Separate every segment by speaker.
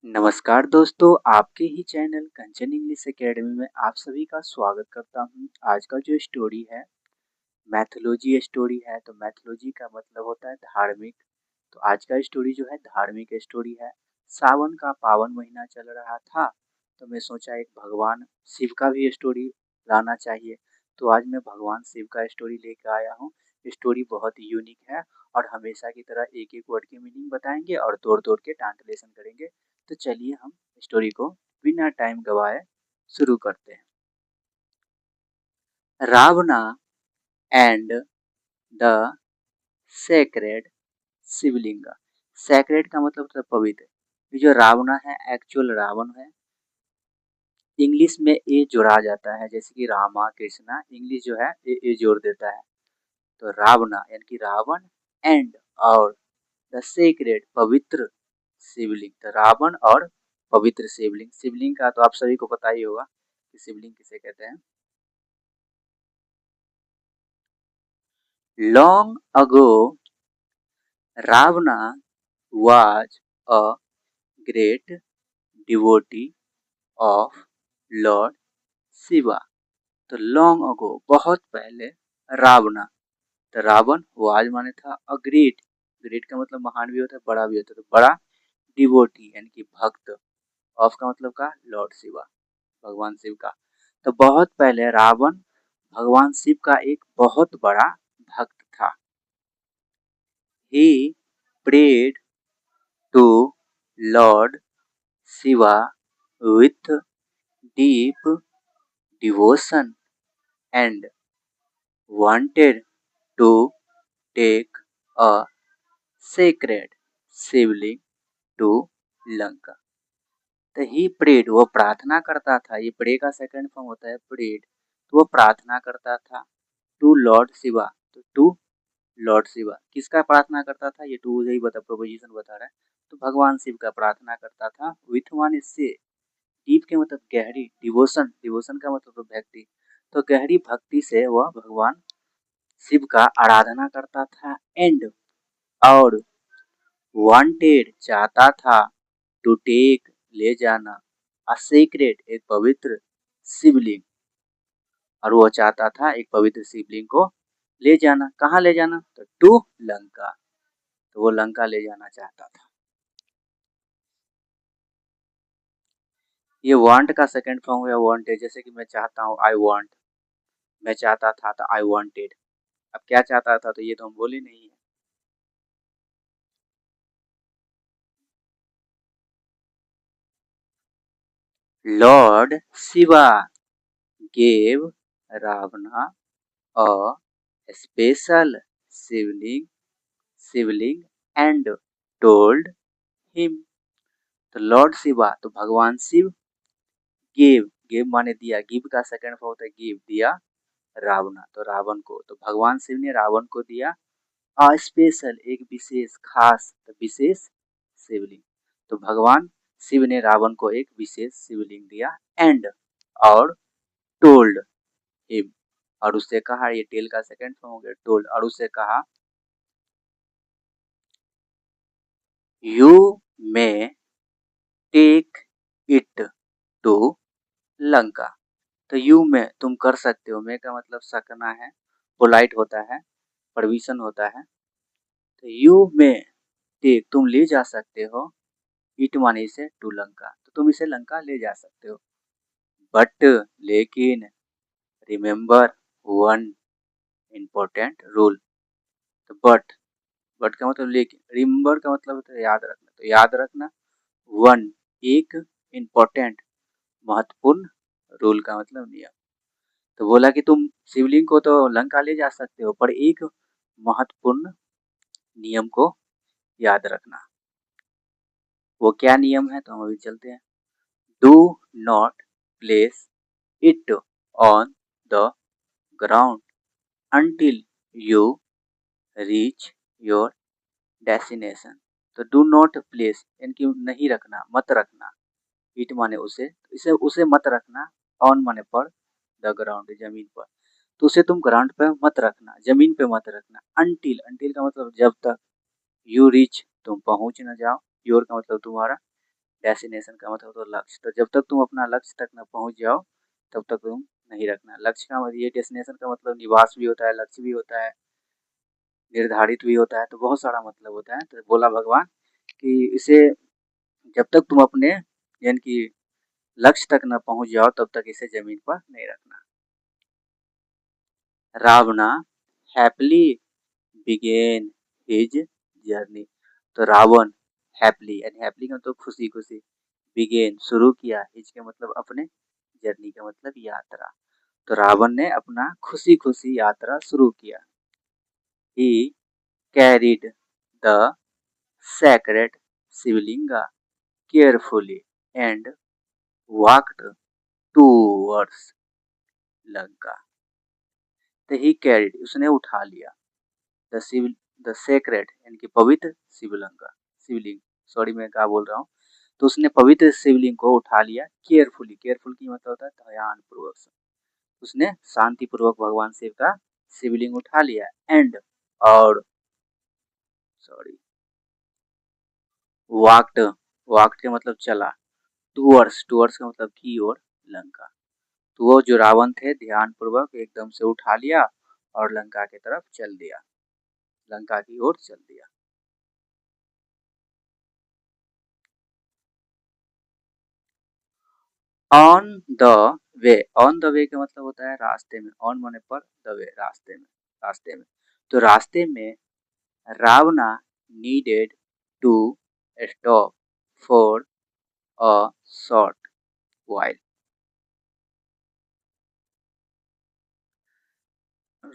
Speaker 1: नमस्कार दोस्तों, आपके ही चैनल कंचन इंग्लिश एकेडमी में आप सभी का स्वागत करता हूं। आज का जो स्टोरी है मैथोलॉजी स्टोरी है। तो मैथोलॉजी का मतलब होता है धार्मिक। तो आज का स्टोरी जो है धार्मिक स्टोरी है। सावन का पावन महीना चल रहा था तो मैं सोचा एक भगवान शिव का भी स्टोरी लाना चाहिए। तो आज मैं भगवान शिव का स्टोरी लेकर आया हूँ। स्टोरी बहुत यूनिक है और हमेशा की तरह एक एक वर्ड की मीनिंग बताएंगे और तोड़ तोड़ के ट्रांसलेशन करेंगे। तो चलिए हम स्टोरी को बिना टाइम गवाए शुरू करते हैं। Ravana and the sacred Shivling. Sacred का मतलब होता है पवित्र। ये जो रावणा है एक्चुअल रावण है। इंग्लिश में ए जोड़ा जाता है, जैसे कि रामा कृष्णा इंग्लिश जो है ए जोड़ देता है। तो रावणा यानी कि रावण एंड और द सेक्रेड पवित्र शिवलिंग। तो रावण और पवित्र शिवलिंग। शिवलिंग का तो आप सभी को पता ही होगा कि शिवलिंग किसे कहते हैं। Long ago Ravana was a great devotee of lord Shiva. तो लॉन्ग अगो बहुत पहले रावणा। तो रावण वाज माने था अ ग्रेट। ग्रेट का मतलब महान भी होता है, बड़ा भी होता है। तो बड़ा डिवोटी यानी कि भक्त। ऑफ का मतलब का लॉर्ड शिवा, भगवान शिव का। तो बहुत पहले रावण भगवान शिव का एक बहुत बड़ा भक्त था। He prayed to lord Shiva with deep devotion and wanted to take a sacred Shivling to Lanka. तो ही प्रेड वो प्रार्थना करता था। ये प्रे का सेकंड फॉर्म होता है प्रेड। तो वो प्रार्थना करता था टू लॉर्ड शिवा। तो टू लॉर्ड शिवा किसका प्रार्थना करता था, ये टू ही बता प्रोपोजिशन बता रहा है। तो भगवान शिव का प्रार्थना करता था। विथ वन इससे डीप के मतलब गहरी, डिवोशन डिवोशन का मतलब तो भक्ति। तो गहरी भक्ति से वह भगवान शिव का आराधना करता था। एंड और वांटेड चाहता था टू टेक ले जाना अ सीक्रेट एक पवित्र शिवलिंग। और वो चाहता था एक पवित्र शिवलिंग को ले जाना। कहाँ ले जाना, तो टू लंका। तो वो लंका ले जाना चाहता था। ये वांट का सेकंड फॉर्म है वांटेड। जैसे कि मैं चाहता हूँ आई वांट, मैं चाहता था तो आई वांटेड। अब क्या चाहता था तो ये तो हम बोले नहीं है। Lord Shiva gave Ravana a special Shivling and told him। तो लॉर्ड शिवा तो भगवान शिव गेव, गेव माने दिया, गिव का सेकंड फॉर्म होता है गिव, दिया रावणा तो रावण को। तो भगवान शिव ने रावण को दिया अ स्पेशल एक विशेष खास, तो विशेष शिवलिंग। तो भगवान शिव ने रावण को एक विशेष शिवलिंग दिया। एंड और टोल्ड हिम और उससे कहा, ये टेल का सेकंड फॉर्म हो गया टोल्ड। और उससे कहा you may take it to Lanka. तो यू में तुम कर सकते हो, मे का मतलब सकना है, पोलाइट होता है, परमिशन होता है। तो यू में टेक तुम ले जा सकते हो, इट माने इसे टू लंका, तो तुम इसे लंका ले जा सकते हो। बट लेकिन रिमेम्बर वन इम्पोर्टेंट रूल। तो बट का मतलब लेकिन, रिमेम्बर का मतलब होता है याद रखना। तो याद रखना वन एक इम्पोर्टेंट महत्वपूर्ण रूल का मतलब नियम। तो बोला कि तुम शिवलिंग को तो लंका ले जा सकते हो पर एक महत्वपूर्ण नियम को याद रखना। वो क्या नियम है तो हम अभी चलते हैं। Do not place it on the ground until you reach your destination। तो डू नॉट प्लेस यानी कि नहीं रखना, मत रखना, इट माने उसे, इसे उसे मत रखना, ऑन माने पर, द ग्राउंड जमीन पर। तो उसे तुम ग्राउंड पे मत रखना, जमीन पे मत रखना। अंटिल, अंटिल का मतलब जब तक, यू रीच तुम पहुंच न जाओ, योर का मतलब तुम्हारा, डेस्टिनेशन का मतलब तो लक्ष्य। तो जब तक तुम अपना लक्ष्य तक न पहुंच जाओ तब तक तुम नहीं रखना। लक्ष्य का मतलब ये डेस्टिनेशन का मतलब निवास भी होता है, लक्ष्य भी होता है, निर्धारित भी होता है, तो बहुत सारा मतलब होता है। तो बोला भगवान कि इसे जब तक तुम अपने यानी कि लक्ष्य तक न पहुंच जाओ तब तक इसे जमीन पर नहीं रखना। रावणा हैप्पीली बिगेन हिज जर्नी। तो रावण हैप्पीली यानी हैप्पीली का मतलब खुशी खुशी, बिगेन शुरू किया, हिज के मतलब अपने, जर्नी का मतलब यात्रा। तो रावण ने अपना खुशी खुशी यात्रा शुरू किया। ही carried the sacred Shivalinga carefully and walked towards Lanka. तो ही कैरिड उसने उठा लिया, द शिव द सेक्रेट यानी कि पवित्र शिवलिंगा, शिवलिंग, सॉरी मैं क्या बोल रहा हूँ। तो उसने पवित्र शिवलिंग को उठा लिया केयरफुली, केयरफुल की मतलब होता है ध्यान पूर्वक से। उसने शांति पूर्वक भगवान शिव का शिवलिंग उठा लिया एंड और सॉरी वाक्ड, वाक्ड के मतलब चला, टूवर्ड्स, टूवर्ड्स का मतलब की ओर लंका। तो वो जो रावण थे ध्यान पूर्वक एकदम से उठा लिया और लंका की तरफ चल दिया, लंका की ओर चल दिया। On the way, on the way का मतलब होता है रास्ते में, ऑन माने पर, द वे रास्ते में, रास्ते में। तो रास्ते में Ravana needed to stop for a short while.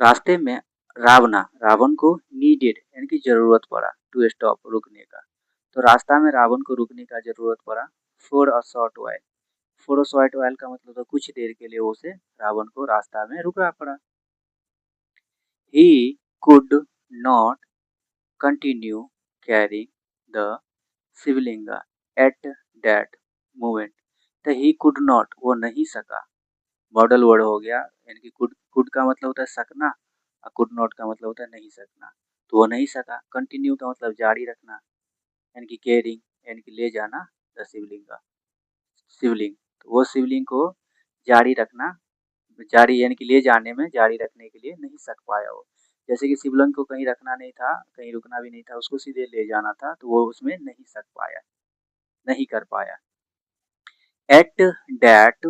Speaker 1: रास्ते में रावणा, रावण को नीडेड यानी कि जरूरत पड़ा, टू स्टॉप रुकने का। तो रास्ता में रावण को रुकने का जरूरत पड़ा for a short while. For a short while का मतलब तो कुछ देर के लिए उसे रावण को रास्ता में रुकना पड़ा। He could not continue carrying the Shivalinga at that moment। तो he could not वो नहीं सका, मॉडल वर्ड हो गया, यानी कि कुड का मतलब होता है सकना और कुड नॉट का मतलब होता है नहीं सकना। तो वो नहीं सका, कंटिन्यू का मतलब जारी रखना, यानी कि कैरिंग यानी कि ले जाना, द शिवलिंगा, शिवलिंग। तो वो शिवलिंग को जारी रखना, जारी यानी कि ले जाने में, जारी रखने के लिए नहीं सक पाया वो। जैसे कि शिवलिंग को कहीं रखना नहीं था, कहीं रुकना भी नहीं था, उसको सीधे ले जाना था, तो वो उसमें नहीं सक पाया, नहीं कर पाया। At that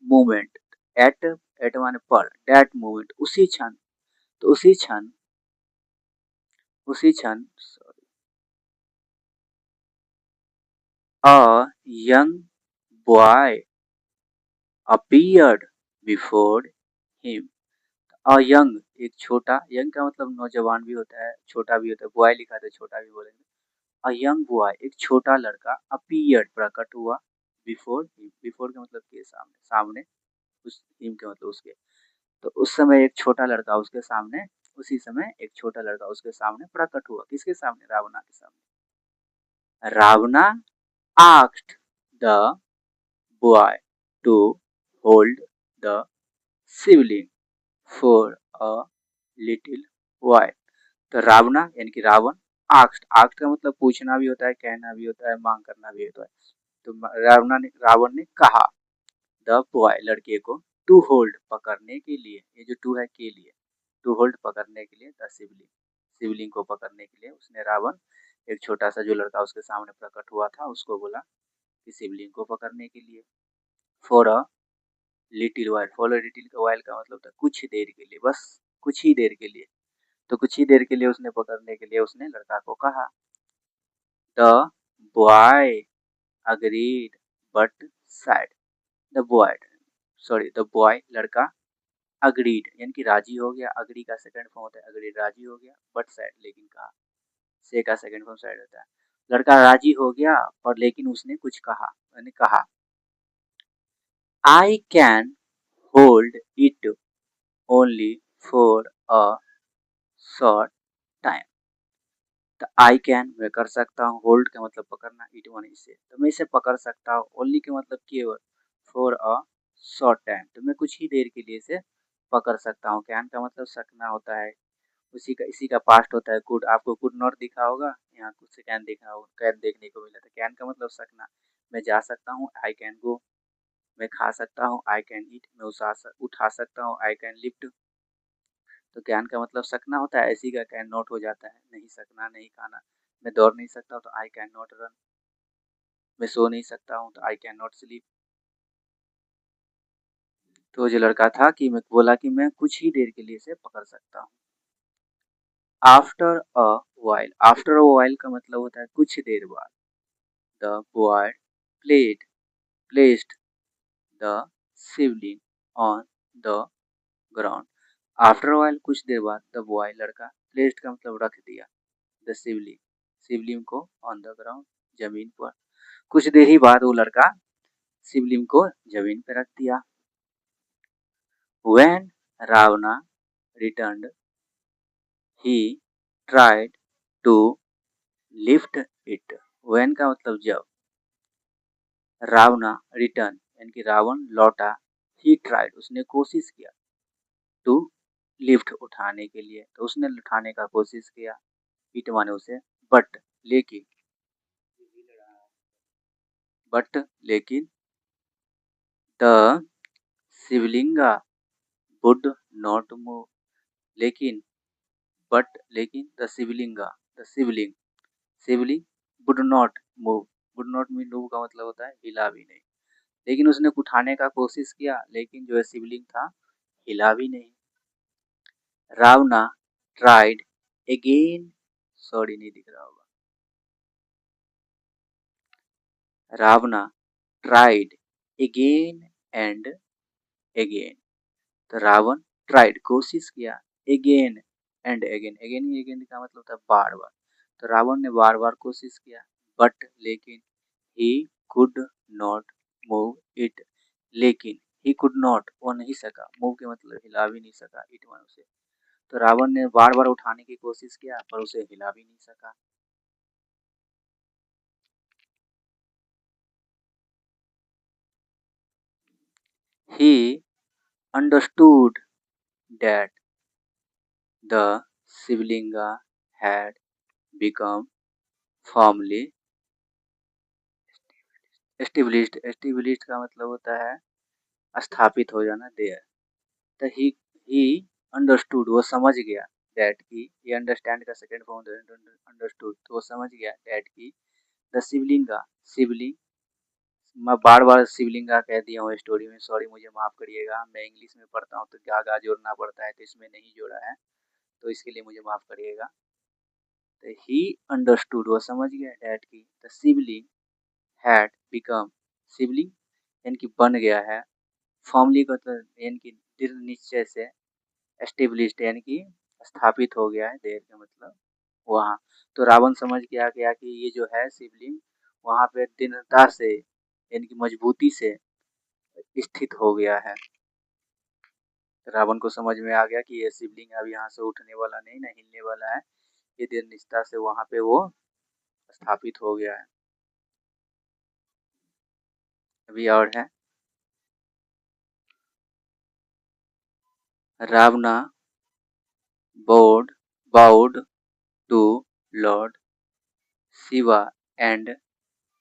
Speaker 1: moment, at, at माने पर, दैट मोमेंट उसी क्षण, तो उसी क्षण, उसी क्षण a young boy appeared before him. A young एक छोटा, यंग का मतलब नौजवान भी होता है, छोटा भी होता है, बॉय लिखा था छोटा भी बोलेंगे। अ यंग बॉय एक छोटा लड़का अपीयर्ड प्रकट हुआ, बिफोर हिम, बिफोर का मतलब के सामने, सामने, उस हिम के मतलब उसके। तो उस समय एक छोटा लड़का उसके सामने, उसी समय एक छोटा लड़का उसके सामने प्रकट हुआ, किसके सामने, रावणा के सामने। Ravana asked the boy to hold the Shivling for a little while. तो रावणा यानी कि रावण, आस्क्ड, आस्क्ड का मतलब पूछना भी होता है, कहना भी होता है, मांग करना भी होता है। तो रावण ने कहा द बॉय लड़के को, टू होल्ड पकड़ने के लिए, ये जो टू है के लिए, टू होल्ड पकड़ने के लिए, द शिवलिंग, शिवलिंग को पकड़ने के लिए उसने रावण, एक छोटा सा जो लड़का उसके सामने प्रकट हुआ था उसको बोला कि शिवलिंग को पकड़ने के लिए। For a little while, for a little का वाइल का मतलब था कुछ देर के लिए, बस कुछ ही देर के लिए। तो कुछ ही देर के लिए उसने पकड़ने के लिए उसने लड़का को कहा। The boy agreed but sad, the boy, sorry the boy लड़का, अग्रीड यानी कि राजी हो गया, अग्री का सेकंड फॉर्म होता है अग्रीड, राजी हो गया, बट सैड लेकिन कहा, से का सेकंड फॉर्म सैड होता है। लड़का राजी हो गया पर लेकिन उसने कुछ कहा, यानी कहा I can hold it only for a short time. तो आई कैन मैं कर सकता हूँ, होल्ड का मतलब पकड़ना, इट वन इसे, तो मैं इसे पकड़ सकता हूँ, ओनली के मतलब केवल, फॉर अ शॉर्ट टाइम तो मैं कुछ ही देर के लिए इसे पकड़ सकता हूँ। कैन का मतलब सकना होता है, उसी का इसी का पास्ट होता है कुड। आपको कुड नॉट दिखा होगा, यहाँ कुछ से कैन देखा होगा, कैन देखने को मिला था। कैन का मतलब सकना, मैं जा सकता हूँ, आई कैन गो। मैं खा सकता हूँ, आई कैन ईट। मैं उठा सकता हूँ, आई कैन लिफ्ट। तो कैन का मतलब सकना होता है, ऐसी का कैन नॉट हो जाता है, नहीं सकना, नहीं खाना। मैं दौड़ नहीं सकता हूँ तो आई कैन नॉट रन। मैं सो नहीं सकता हूँ तो आई कैन नॉट स्लीप। तो जो लड़का था कि मैं बोला कि मैं कुछ ही देर के लिए इसे पकड़ सकता हूँ। After a while, after a while का मतलब होता है कुछ देर बाद। The boy placed the Shivling on the ground. After while कुछ देर बाद, द बॉय लड़का, प्लेस्ड का मतलब रख दिया, द शिवलिंग शिवलिंग को, ऑन द ग्राउंड जमीन पर। कुछ देर ही बाद वो लड़का शिवलिंग को जमीन पर रख दिया। When Ravana returned, he tried to lift it. When का मतलब जब, रावणा रिटर्न यानी कि रावण लौटा, ही ट्राइड उसने कोशिश किया, टू लिफ्ट उठाने के लिए, तो उसने उठाने का कोशिश किया, इट माने उसे, बट लेकिन, लेकिन the Shivalinga would not move, लेकिन लेकिन the Shivalinga, the Shivling Shivling would not move. Would not move का मतलब होता है हिला भी नहीं। लेकिन उसने उठाने का कोशिश किया, लेकिन जो है शिवलिंग था हिला भी नहीं। रावणा ट्राइड अगेन, सॉरी नहीं दिख रहा होगा, रावणा ट्राइड अगेन एंड अगेन। तो रावण ट्राइड कोशिश किया, अगेन एंड अगेन, अगेन का मतलब होता है बार बार। तो रावण ने बार बार कोशिश किया, बट लेकिन he could not move it, लेकिन ही कुड नॉट वो नहीं सका, मूव के मतलब हिला भी नहीं सका, इट वन उसे। तो रावण ने बार बार उठाने की कोशिश किया पर उसे हिला भी नहीं सका। He understood that the Shivlinga had become firmly established। established का मतलब होता है स्थापित हो जाना, देयर। तो ही अंडरस्टूड वो समझ गया, दैट की, ये अंडरस्टैंड का सेकंड फॉर्म अंडरस्टूड, तो वो समझ गया दैट की, द शिवलिंगा शिवलिंग, मैं बार बार शिवलिंगा कह दिया हूँ स्टोरी में, सॉरी मुझे माफ करिएगा, मैं इंग्लिश में पढ़ता हूँ तो क्या गा जोड़ना पड़ता है, तो इसमें नहीं जोड़ा है, तो इसके लिए मुझे माफ करिएगा। तो ही अंडरस्टूड वो समझ गया दैट की, द शिवलिंग हैड बिकम, शिवलिंग यानी कि बन गया है, फॉर्मली का तो यानी कि दृढ़ निश्चय से, एस्टेब्लिश्ड यानी कि स्थापित हो गया है, देर का मतलब वहाँ। तो रावण समझ गया क्या कि ये जो है शिवलिंग वहाँ पे दृढ़ता से यानी कि मजबूती से स्थित हो गया है। रावण को समझ में आ गया कि ये शिवलिंग अब यहाँ से उठने वाला नहीं, ना हिलने वाला है, ये दृढ़ निष्ठा से वहाँ पे वो स्थापित हो गया है। अभी और है, रावणा bowed to Lord Shiva and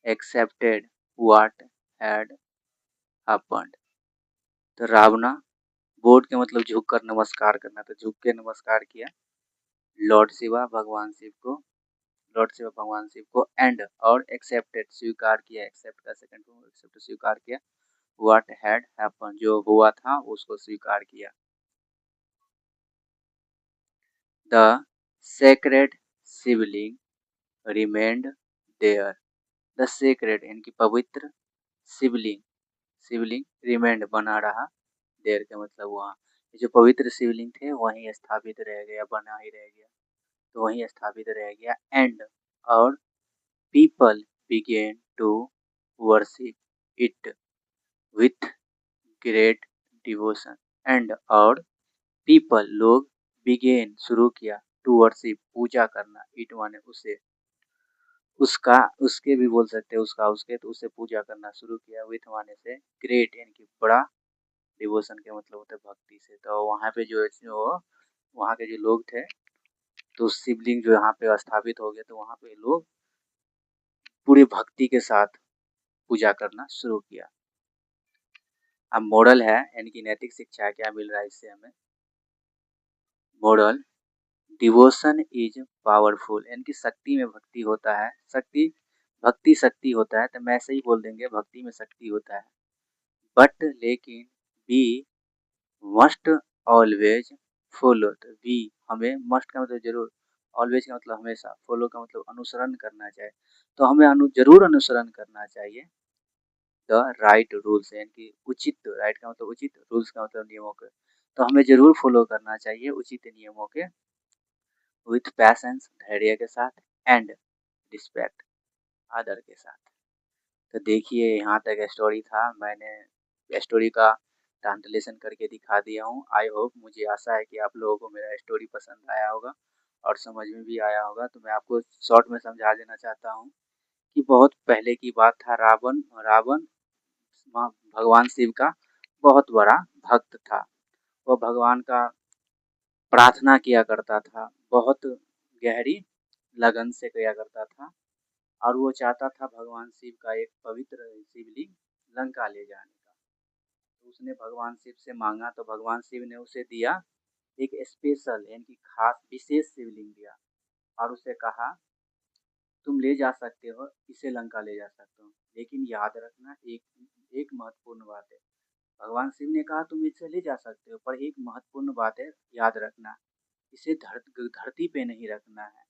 Speaker 1: accepted what had happened। तो रावणा, बोड के मतलब झुक कर नमस्कार करना, तो झुक के नमस्कार किया लॉर्ड शिवा भगवान शिव को, लॉर्ड शिवा भगवान शिव को, एंड और एक्सेप्टेड स्वीकार किया, एक्सेप्ट का सेकंड फॉर्म एक्सेप्ट स्वीकार किया, व्हाट हैड हैपन जो हुआ था उसको स्वीकार किया। The sacred Shivling remained there, the sacred यानी कि पवित्र, शिवलिंग शिवलिंग रिमेंड बना रहा, देयर का मतलब वहाँ, जो पवित्र शिवलिंग थे वहीं स्थापित रह गया, बना ही रह गया, तो वहीं स्थापित रह गया। एंड और people began to worship it with great devotion. And और पीपल लोग, बिगेन शुरू किया, टू वर्शिप पूजा करना, इट माने उसे, उसका उसके भी बोल सकते हैं, उसका उसके, तो उसे पूजा करना शुरू किया, विथ माने से, ग्रेट यानी कि बड़ा, डिवोशन के मतलब होता है भक्ति से। तो वहाँ पे जो वहाँ के जो लोग थे, तो शिवलिंग जो यहाँ पे स्थापित हो गए, तो वहाँ पे लोग पूरी भक्ति के साथ पूजा करना शुरू किया। अब मॉडल है यानी कि नैतिक शिक्षा क्या मिल रहा है इससे हमें। मॉडल, डिवोशन इज पावरफुल यानी कि शक्ति में भक्ति होता है। शक्ति होता है तो मैं ऐसे ही बोल देंगे भक्ति में शक्ति होता है। बट लेकिन बी मस्ट ऑलवेज फॉलो, तो बी हमें मस्ट का मतलब जरूर, ऑलवेज का मतलब हमेशा, फॉलो का मतलब अनुसरण करना चाहिए। तो हमें जरूर अनुसरण करना चाहिए द राइट रूल्स यानी कि उचित, राइट का मतलब उचित, रूल्स का मतलब नियमों के, तो हमें जरूर फॉलो करना चाहिए उचित नियमों के, विथ पैशंस, धैर्य के साथ, एंड रिस्पेक्ट, आदर के साथ। तो देखिए यहाँ तक स्टोरी था, मैंने स्टोरी का ट्रांसलेशन करके दिखा दिया हूँ। आई होप, मुझे आशा है कि आप लोगों को मेरा स्टोरी पसंद आया होगा और समझ में भी आया होगा। तो मैं आपको शॉर्ट में समझा देना चाहता हूँ कि बहुत पहले की बात था, रावण रावण भगवान शिव का बहुत बड़ा भक्त था। वह भगवान का प्रार्थना किया करता था, बहुत गहरी लगन से किया करता था, और वो चाहता था भगवान शिव का एक पवित्र शिवलिंग लंका ले जाने का। तो उसने भगवान शिव से मांगा तो भगवान शिव ने उसे दिया एक स्पेशल यानी कि खास विशेष शिवलिंग दिया, और उसे कहा तुम ले जा सकते हो, इसे लंका ले जा सकते हो, लेकिन याद रखना एक महत्वपूर्ण बात है। भगवान शिव ने कहा तुम इसे ले जा सकते हो, पर एक महत्वपूर्ण बात है, याद रखना, इसे धरती पे नहीं रखना है।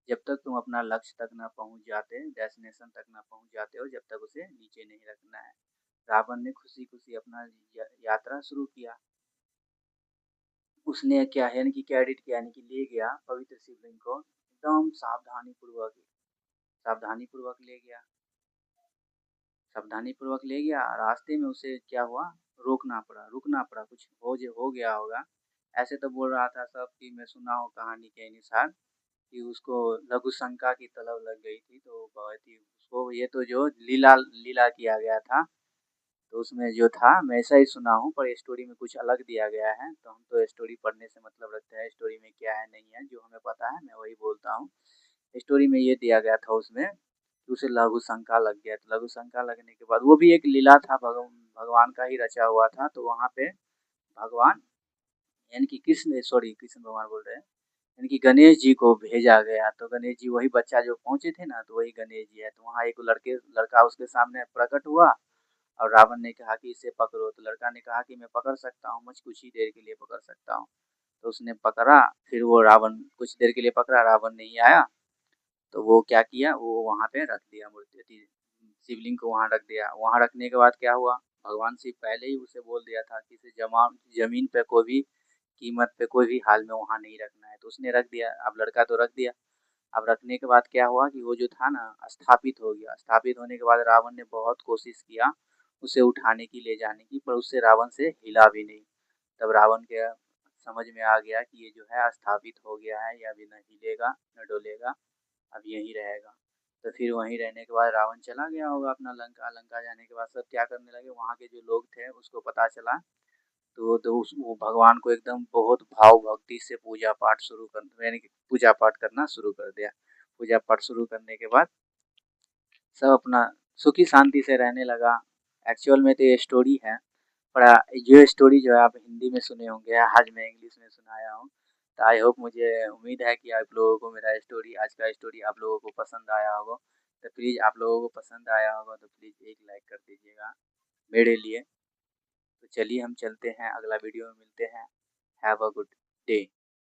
Speaker 1: जब तक तुम अपना लक्ष्य तक ना पहुंच जाते, डेस्टिनेशन तक ना पहुंच जाते हो, जब तक उसे नीचे नहीं रखना है। रावण ने खुशी खुशी अपना यात्रा शुरू किया। उसने क्या है यानी कि कैडेट किया यानी कि ले गया पवित्र शिवलिंग को, एकदम सावधानी पूर्वक ले गया, सावधानी पूर्वक ले गया। रास्ते में उसे क्या हुआ, रुकना पड़ा, कुछ हो गया होगा। ऐसे तो बोल रहा था सब कि मैं सुना हूँ कहानी के अनुसार कि उसको लघु शंका की तलब लग गई थी, तो बहुत ही उसको ये तो जो लीला लीला किया गया था, तो उसमें जो था मैं ऐसा ही सुना हूँ, पर स्टोरी में कुछ अलग दिया गया है। तो हम तो स्टोरी पढ़ने से मतलब रखते हैं, स्टोरी में क्या है नहीं है, जो हमें पता है मैं वही बोलता हूँ। स्टोरी में ये दिया गया था उसमें कि उसे लघु शंका लग गया, तो लघु शंका लगने के बाद वो भी एक लीला था, भगवान का ही रचा हुआ था। तो वहाँ पे भगवान यानी कि कृष्ण भगवान बोल रहे हैं, यानी कि गणेश जी को भेजा गया। तो गणेश जी वही बच्चा जो पहुंचे थे ना, तो वही गणेश जी है। तो वहाँ एक लड़का उसके सामने प्रकट हुआ, और रावण ने कहा कि इसे पकड़ो। तो लड़का ने कहा कि मैं पकड़ सकता हूँ, मुझ कुछ ही देर के लिए पकड़ सकता हूँ। तो उसने पकड़ा, फिर वो रावण कुछ देर के लिए पकड़ा, रावण नहीं आया, तो वो क्या किया, वो वहाँ पे रख दिया, मूर्ति शिवलिंग को वहाँ रख दिया। वहाँ रखने के बाद क्या हुआ, भगवान शिव पहले ही उसे बोल दिया था कि इसे जमीन पे कोई भी कीमत पे कोई भी हाल में वहाँ नहीं रखना है। तो उसने रख दिया। अब लड़का तो रख दिया। अब रखने के बाद क्या हुआ कि वो जो था ना स्थापित हो गया। स्थापित होने के बाद रावण ने बहुत कोशिश किया उसे उठाने की, ले जाने की, पर उससे रावण से हिला भी नहीं। तब रावण के समझ में आ गया कि ये जो है स्थापित हो गया है, या भी न हिलेगा न डोलेगा, अब यहीं रहेगा। तो फिर वहीं रहने के बाद रावण चला गया होगा अपना लंका। लंका जाने के बाद सब क्या करने लगे, वहाँ के जो लोग थे उसको पता चला, तो वो भगवान को एकदम बहुत भाव भक्ति से पूजा पाठ शुरू कर, यानी कि पूजा पाठ करना शुरू कर दिया। पूजा पाठ शुरू करने के बाद सब अपना सुखी शांति से रहने लगा। एक्चुअल में तो ये स्टोरी है, पर ये स्टोरी जो है आप हिंदी में सुने होंगे, आज मैं इंग्लिश में सुनाया हूँ। तो आई होप, मुझे उम्मीद है कि आप लोगों को मेरा स्टोरी, आज का स्टोरी आप लोगों को पसंद आया होगा। तो प्लीज़ आप लोगों को पसंद आया होगा तो प्लीज़ एक लाइक कर दीजिएगा मेरे लिए। तो चलिए हम चलते हैं, अगला वीडियो में मिलते हैं। Have a good day.